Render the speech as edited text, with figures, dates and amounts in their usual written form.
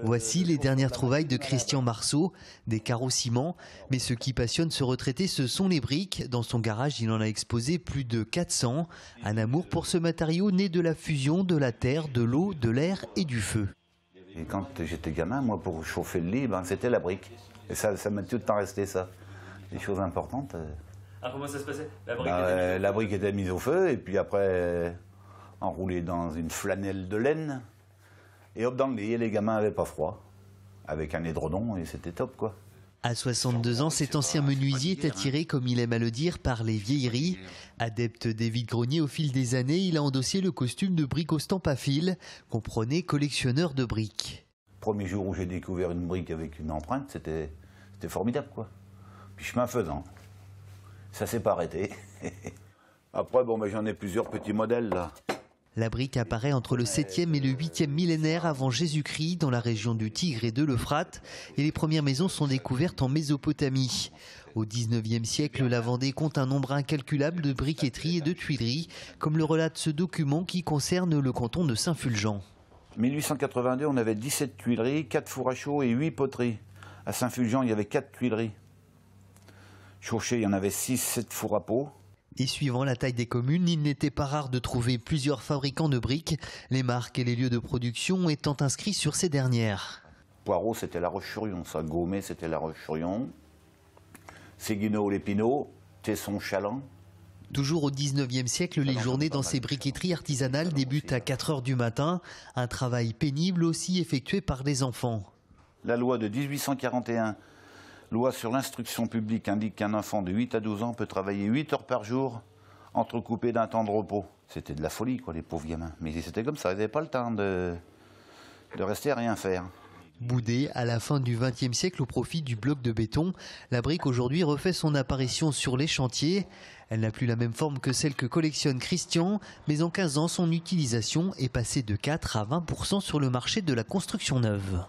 Voici les dernières trouvailles de Christian Marceau, des carreaux-ciment. Mais ce qui passionne ce retraité, ce sont les briques. Dans son garage, il en a exposé plus de 400. Un amour pour ce matériau né de la fusion de la terre, de l'eau, de l'air et du feu. Et quand j'étais gamin, moi, pour chauffer le lit, c'était la brique. Et ça m'a tout le temps resté, ça. Des choses importantes. Alors comment ça se passait? La brique était mise au feu, et puis après, enroulée dans une flanelle de laine. Et hop, dans le lit, et les gamins n'avaient pas froid. Avec un édredon, et c'était top, quoi. À 62 ans, cet ancien menuisier est attiré, comme il aime à le dire, par les vieilleries. Adepte des vide-greniers au fil des années, il a endossé le costume de bricot-stamp à fil. Comprenez, collectionneur de briques. Premier jour où j'ai découvert une brique avec une empreinte, c'était formidable, quoi. Puis chemin faisant, ça s'est pas arrêté. Après, bon, j'en ai plusieurs petits modèles, là. La brique apparaît entre le 7e et le 8e millénaire avant Jésus-Christ dans la région du Tigre et de l'Euphrate, et les premières maisons sont découvertes en Mésopotamie. Au 19e siècle, la Vendée compte un nombre incalculable de briqueteries et de tuileries, comme le relate ce document qui concerne le canton de Saint-Fulgent. 1882, on avait 17 tuileries, 4 fours à chaud et 8 poteries. À Saint-Fulgent, il y avait 4 tuileries. Chauché, il y en avait 6-7 fours à pot. Et suivant la taille des communes, il n'était pas rare de trouver plusieurs fabricants de briques, les marques et les lieux de production étant inscrits sur ces dernières. Poirot, c'était La Roche-sur-Yon, ça. Gaumet, c'était La Roche-sur-Yon. Séguineau, l'Épinot. Tesson, Chaland. Toujours au 19e siècle, les journées dans ces briqueteries artisanales débutent à 4 h du matin. Un travail pénible aussi effectué par les enfants. La loi de 1841, loi sur l'instruction publique, indique qu'un enfant de 8 à 12 ans peut travailler 8 heures par jour, entrecoupé d'un temps de repos. C'était de la folie, quoi, les pauvres gamins. Mais c'était comme ça, ils n'avaient pas le temps de rester à rien faire. Boudée à la fin du XXe siècle au profit du bloc de béton, la brique aujourd'hui refait son apparition sur les chantiers. Elle n'a plus la même forme que celle que collectionne Christian, mais en 15 ans, son utilisation est passée de 4 à 20% sur le marché de la construction neuve.